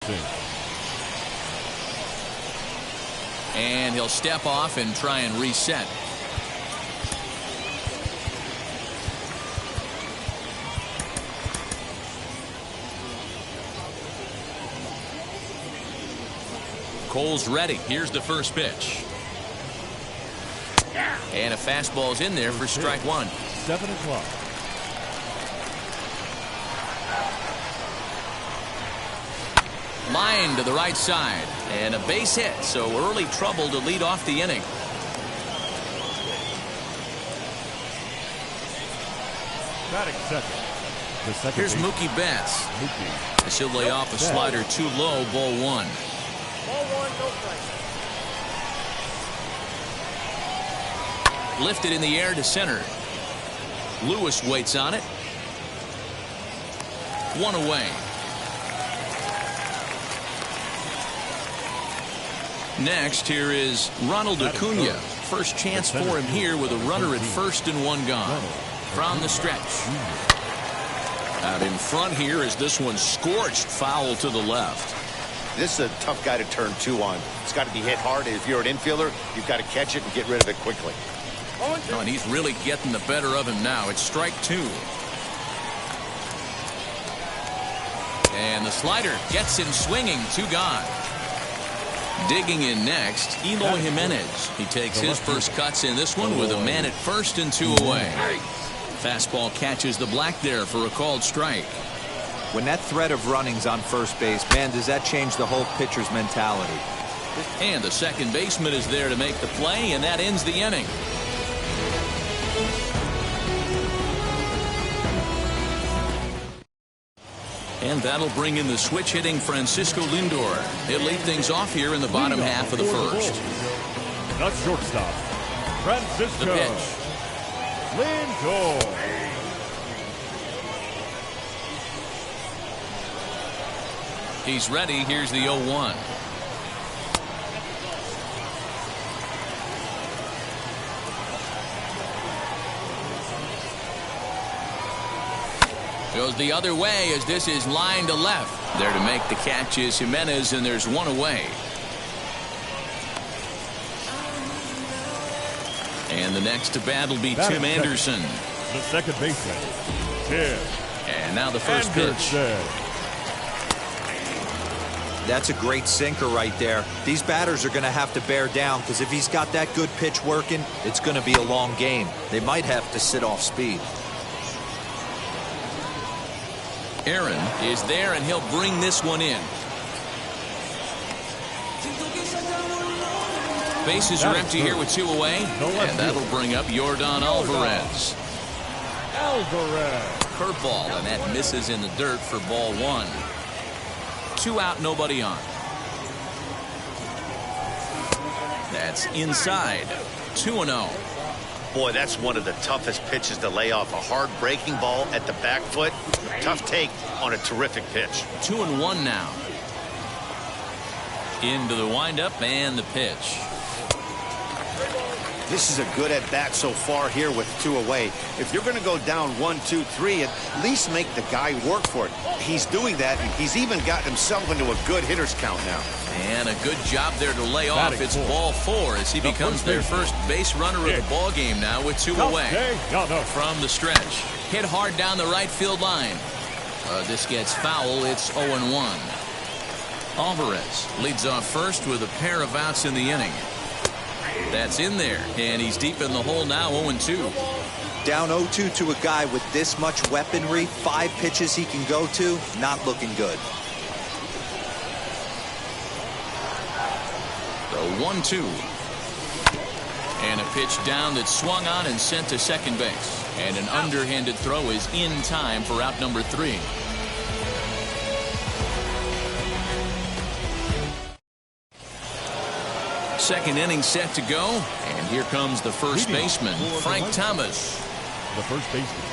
bouncing. And he'll step off and try and reset. Cole's ready. Here's the first pitch. And a fastball's in there for strike one. 7 o'clock. Line to the right side. And a base hit. So early trouble to lead off the inning. Batting second. The second Here's baseman. Mookie Betts. Mookie. As he'll lay off a slider too low. Ball one. Ball one, no strike. Lifted in the air to center. Lewis waits on it. One away. Next, here is Ronald Acuna. First chance for him here with a runner at first and one gone. From the stretch. Out in front here is this one scorched foul to the left. This is a tough guy to turn two on. It's got to be hit hard. If you're an infielder, you've got to catch it and get rid of it quickly. Oh, and he's really getting the better of him now. It's strike two. And the slider gets him swinging. Two gone. Digging in next, Eloy Jimenez. He takes his first cuts in this one with a man at first and two away. Fastball catches the black there for a called strike. When that threat of running's on first base, man, does that change the whole pitcher's mentality. And the second baseman is there to make the play, and that ends the inning. And that'll bring in the switch-hitting Francisco Lindor. He'll lead things off here in the bottom half of the first. Not shortstop. Francisco The pitch. Lindor. He's ready. Here's the 0-1. Goes the other way as this is line to left. There to make the catch is Jimenez, and there's one away. And the next to bat will be Tim Anderson. The second baseman, Tim. And now the first pitch. That's a great sinker right there. These batters are going to have to bear down, because if he's got that good pitch working, it's going to be a long game. They might have to sit off speed. Aaron is there, and he'll bring this one in. Bases are empty here with two away, and that'll bring up Yordan Alvarez. Curveball, and that misses in the dirt for ball one. 2 out, nobody on. That's inside. 2-0. Boy, that's one of the toughest pitches to lay off. A hard breaking ball at the back foot. Tough take on a terrific pitch. 2-1 now. Into the windup and the pitch. This is a good at bat so far here with two away. If you're going to go down 1, 2, 3, at least make the guy work for it. He's doing that, and he's even got himself into a good hitter's count now. And a good job there to lay off. It's ball four as he becomes their first base runner of the ball game now with two away. From the stretch. Hit hard down the right field line. This gets foul. It's 0-1. Alvarez leads off first with a pair of outs in the inning. That's in there, and he's deep in the hole now. 0-2. Down 0-2 to a guy with this much weaponry, 5 pitches he can go to, not looking good. The 1-2. And a pitch down that swung on and sent to second base. And an underhanded throw is in time for out number 3. Second inning set to go, and here comes the first baseman, Frank Thomas. The first baseman.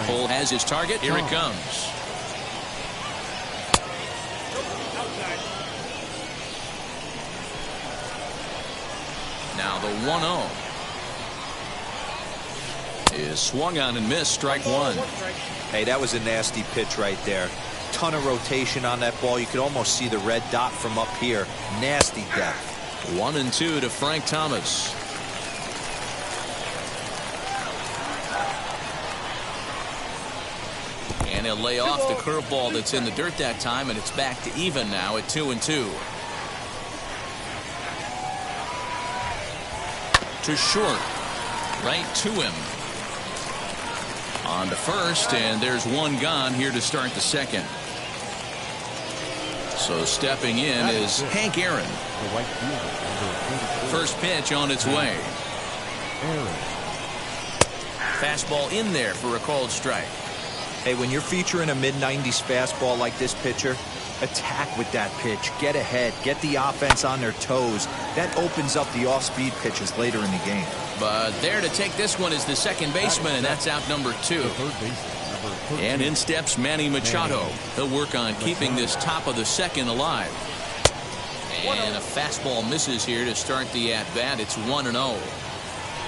Cole has his target. Here it comes. Now the 1-0 is swung on and missed. Strike one. Hey, that was a nasty pitch right there. ton of rotation on that ball. You could almost see the red dot from up here. Nasty depth. 1-2 to Frank Thomas. And he'll lay off the curveball that's in the dirt that time, and it's back to even now at 2-2. To short. Right to him. On to first, and there's one gone here to start the second. So stepping in is Hank Aaron. First pitch on its way. Fastball in there for a called strike. Hey, when you're featuring a mid-90s fastball like this pitcher, attack with that pitch. Get ahead. Get the offense on their toes. That opens up the off-speed pitches later in the game. But there to take this one is the second baseman, and that's out number 2. And in steps Manny Machado. He'll work on keeping this top of the second alive. And a fastball misses here to start the at-bat. It's 1-0.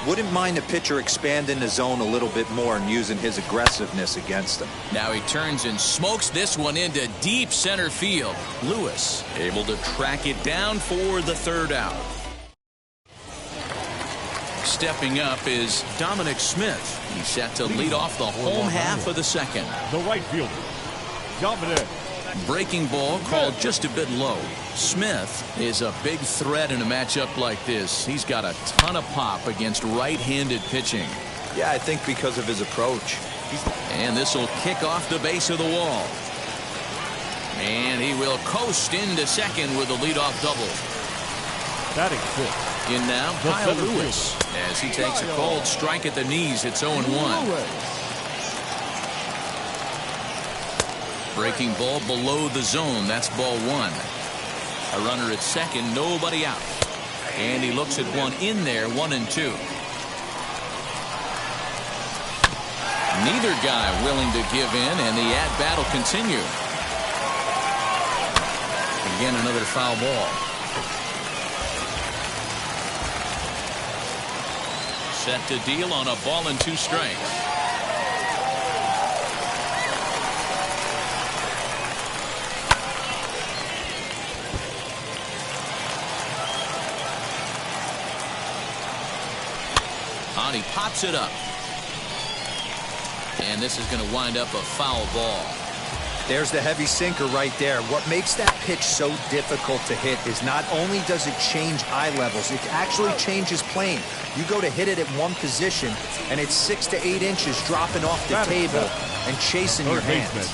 Wouldn't mind a pitcher expanding the zone a little bit more and using his aggressiveness against him. Now he turns and smokes this one into deep center field. Lewis able to track it down for the third out. Stepping up is Dominic Smith. He's set to lead off the home half of the second. The right fielder, Dominic. Breaking ball called just a bit low. Smith is a big threat in a matchup like this. He's got a ton of pop against right-handed pitching. Yeah, I think because of his approach. And this will kick off the base of the wall. And he will coast into second with a leadoff double. Batting fifth. In now, Kyle Lewis, as he takes a cold strike at the knees. It's 0-1. Breaking ball below the zone. That's ball 1. A runner at second, nobody out. And he looks at one in there, 1-2. Neither guy willing to give in, and the at-bat will continue. Again, another foul ball. Set to deal on a ball and 2 strikes. He pops it up. And this is going to wind up a foul ball. There's the heavy sinker right there. What makes that pitch so difficult to hit is not only does it change eye levels, it actually changes plane. You go to hit it at one position, and it's 6 to 8 inches dropping off the table and chasing your hands.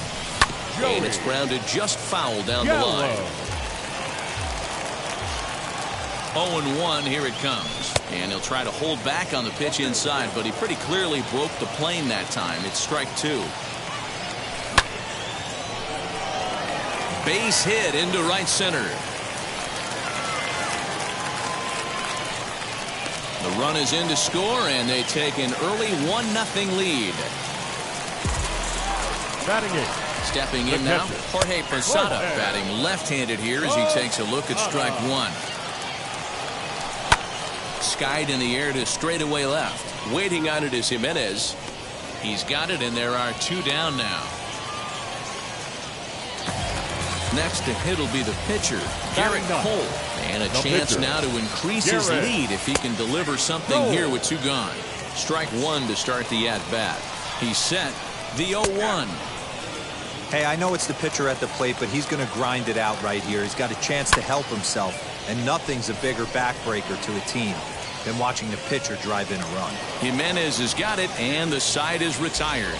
And it's grounded just foul down the line. 0-1, here it comes. And he'll try to hold back on the pitch inside, but he pretty clearly broke the plane that time. It's strike 2. Base hit into right center. The run is in to score, and they take an early 1-0 lead. Batting it. Stepping in now, Jorge Posada, batting left-handed here as he takes a look at strike 1. Skied in the air to straightaway left. Waiting on it is Jimenez. He's got it, and there are 2 down now. Next to hit will be the pitcher, Garrett Cole. And a chance now to increase his lead if he can deliver something here with 2 gone. Strike 1 to start the at-bat. He's set the 0-1. Hey, I know it's the pitcher at the plate, but he's going to grind it out right here. He's got a chance to help himself, and nothing's a bigger backbreaker to a team than watching the pitcher drive in a run. Jimenez has got it, and the side is retired.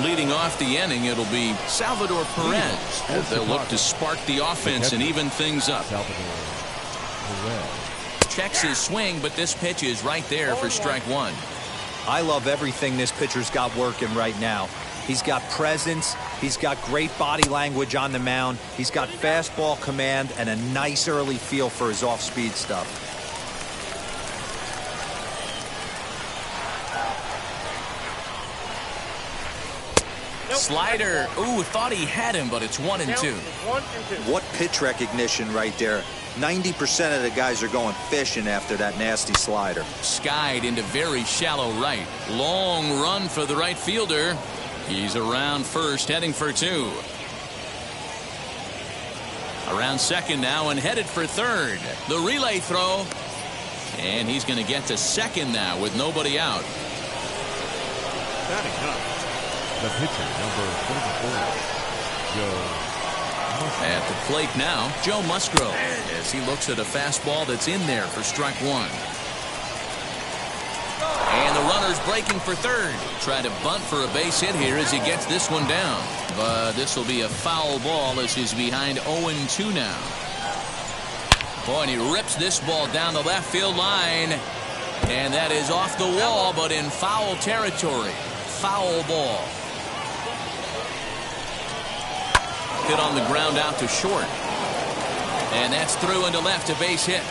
Leading off the inning, it'll be Salvador Perez. They'll look to spark the offense and even things up. Checks his swing, but this pitch is right there for strike 1. I love everything this pitcher's got working right now. He's got presence. He's got great body language on the mound. He's got fastball command and a nice early feel for his off-speed stuff. Slider. Ooh, thought he had him, but it's 1-2. What pitch recognition right there. 90% of the guys are going fishing after that nasty slider. Skied into very shallow right. Long run for the right fielder. He's around first, heading for 2. Around second now and headed for third. The relay throw. And he's going to get to second now with nobody out. Batting up, the pitcher, number 24, Joe. At the plate now, Joe Musgrove, as he looks at a fastball that's in there for strike 1. And the runner's breaking for third. Try to bunt for a base hit here as he gets this one down. But this will be a foul ball as he's behind 0-2 now. Boy, and he rips this ball down the left field line. And that is off the wall, but in foul territory. Foul ball. Hit on the ground out to short. And that's through into left, a base hit.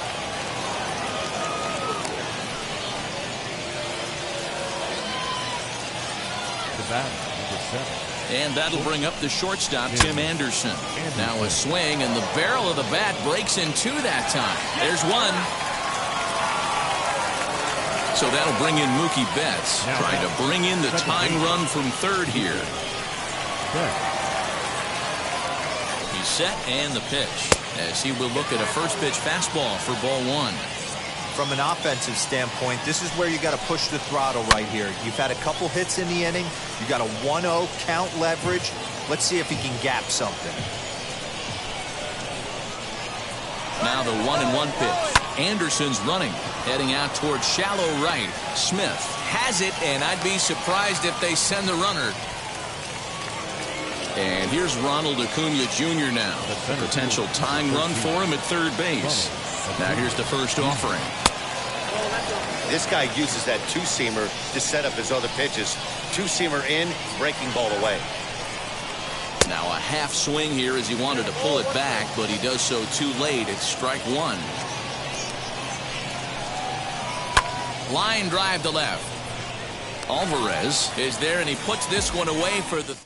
The bat, number 7. And that'll bring up the shortstop, Tim Anderson. Now a swing, and the barrel of the bat breaks in 2 that time. There's 1. So that'll bring in Mookie Betts, trying to bring in the tying run from third here. He's set, and the pitch, as he will look at a first pitch fastball for ball 1. From an offensive standpoint, this is where you got to push the throttle right here. You've had a couple hits in the inning. You got a 1-0 count leverage. Let's see if he can gap something. Now the 1-1 pitch. Anderson's running, heading out towards shallow right. Smith has it, and I'd be surprised if they send the runner. And here's Ronald Acuna Jr. now. A potential tying run for him at third base. Now here's the first offering. This guy uses that two-seamer to set up his other pitches. Two-seamer in, breaking ball away. Now a half swing here as he wanted to pull it back, but he does so too late. It's strike 1. Line drive to left. Alvarez is there, and he puts this one away for the...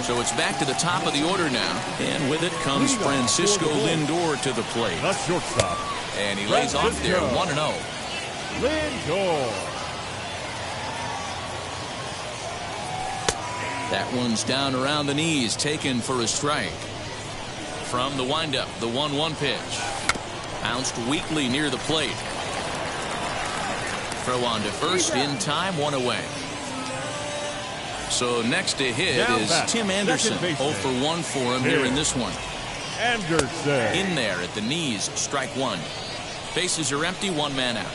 So it's back to the top of the order now. And with it comes Francisco Lindor to the plate. That's shortstop. And he lays off there, 1-0. Lindor. That one's down around the knees, taken for a strike. From the windup, the 1-1 pitch. Bounced weakly near the plate. Throw on to first in time, 1 away. So next to hit is Tim Anderson. 0 for 1 for him here in this one. Anderson. In there at the knees, strike 1. Bases are empty, 1 man out.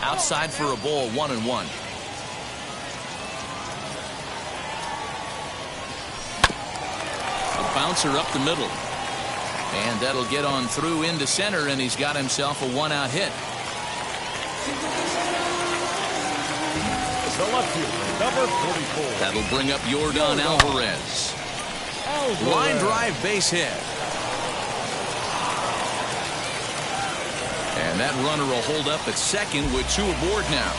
Outside for a ball, 1-1. A bouncer up the middle. And that'll get on through into center, and he's got himself a 1-out hit. The left fielder, number 44. That'll bring up Yordan Alvarez. Line drive base hit. And that runner will hold up at second with 2 aboard now.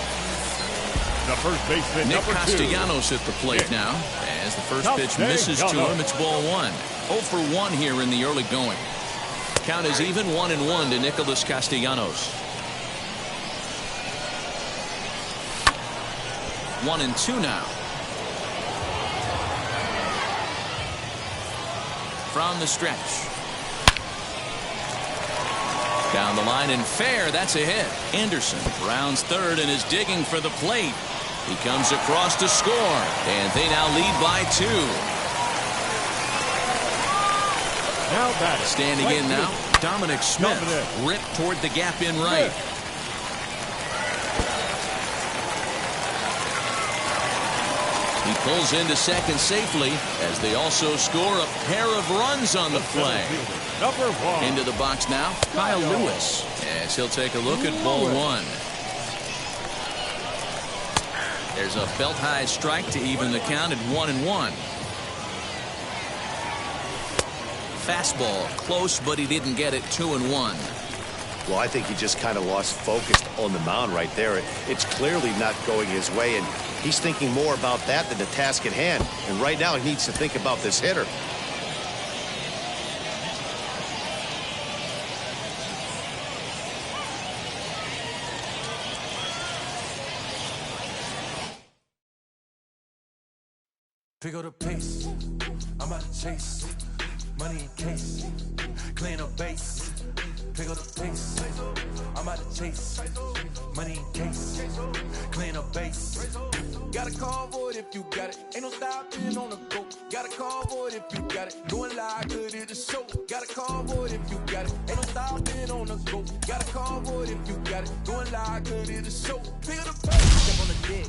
The first baseman, Nick number 2. Castellanos at the plate now. As the first pitch misses to him, it's ball 1. 0 for 1 here in the early going. Count is even, 1-1 to Nicholas Castellanos. 1-2 now. From the stretch. Down the line and fair. That's a hit. Anderson rounds third and is digging for the plate. He comes across to score. And they now lead by 2. Now batting. Standing right in now, Dominic Smith. Ripped toward the gap in right. He pulls into second safely as they also score a pair of runs on the play. Number 1. Into the box now, Kyle Lewis, as he'll take a look at ball 1. There's a belt-high strike to even the count at 1-1. Fastball close, but he didn't get it. 2-1. Well, I think he just kind of lost focus on the mound right there. It's clearly not going his way, and he's thinking more about that than the task at hand. And right now he needs to think about this hitter. Pick up the pace, I'm out to chase. Money in case, clean up base. Pick up the pace, I'm out to chase. Money in case, clean up base. Got a call for it if you got it. Ain't no stopping on the go. Got a call for it if you got it. Going live, good at the show. Got a call for it if you got it. Ain't no stopping on the go. Got a call for it if you got it. Going live, good at the show. Pick up the pace. Step on the deck,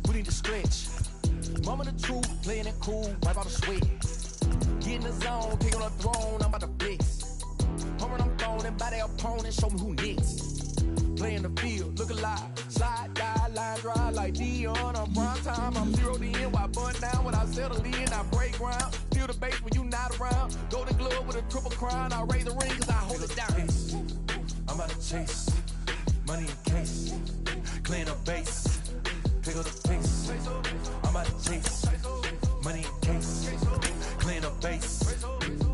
we need to stretch. Mama the truth, playing it cool, wipe out the sweat. Get in the zone, pick on the throne, I'm about to blitz. Home run, I'm throwing and by their opponent, show me who next. Play in the field, look alive, slide, die, line drive like Dion. On prime time, I'm 0 to end, while bun down when I settle in, I break ground. Feel the bass when you not around. Golden glove with a triple crown, I raise the ring cause I hold it down. I'm out to chase, money in case, clean up base. Pick up the pace, I'm out to chase. Money in case, clean up base.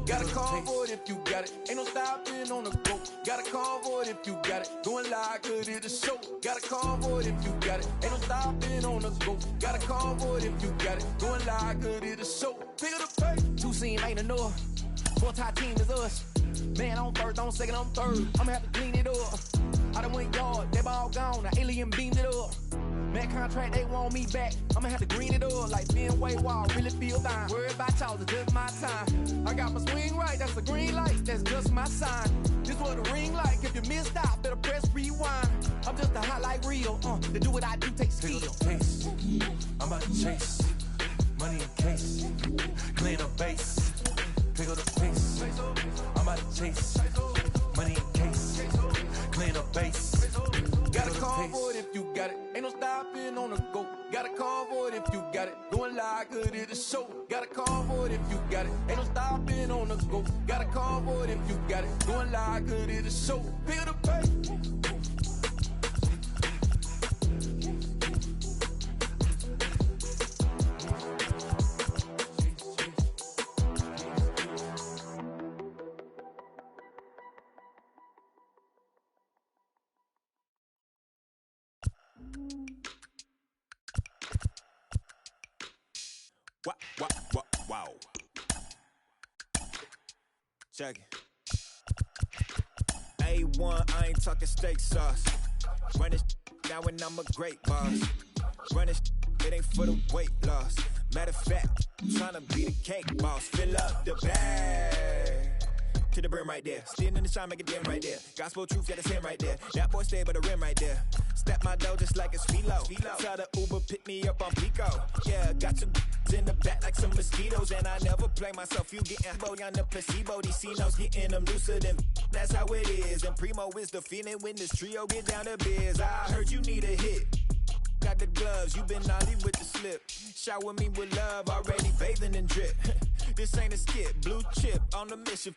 Got a call for it if you got it. Ain't no stopping on the go. Got a call for it if you got it. Going live, good at the show. Got a call for it if you got it. Ain't no stopping on the go. Got a call for it if you got it. Going live, good at the show. Pick up the pace. Two scene ain't enough. Four-tie team is us. Man on first, on second, on third. I'ma have to clean it up. I done went yard, they ball gone. The alien beamed it up. Man contract, they want me back. I'ma have to green it up like Ben Way Wall. Really feel fine. Worried about y'all, it's just my time. I got my swing right, that's a green light. That's just my sign. This what the ring like. If you missed out, better press rewind. I'm just a highlight reel. To do what I do takes skill. Pick up the pace, I'm out to chase. Money in case, clean up base. Pick up the pace, I'm out to chase. Money in case, clean up base. Got a call for it if you got it. Ain't no stopping on the go. Got a call for it if you got it. Going live, good at the show. Got a call for it if you got it. Ain't no stopping on the go. Got a call for it if you got it. Going live, good at the show. Pick up the pace. Wow. Check it. A1, I ain't talking steak sauce. Run this now when I'm a great boss. Run this, it ain't for the weight loss. Matter of fact, tryna be the cake boss. Fill up the bag to the brim right there. Standing in the shine, make it dim right there. Gospel truth, yeah, that's him right there. That boy stay by the rim right there. Step my dough just like it's Philo. Tell the Uber, pick me up on Pico. Yeah, got some in the back like some mosquitoes. And I never play myself, you getting boy on the placebo. These C-notes getting them looser than that's how it is. And Primo is the feeling when this trio get down to biz. I heard you need a hit. Got the gloves, you been ollie with the slip. Shower me with love, already bathing in drip. This ain't a skip, blue chip on the mission.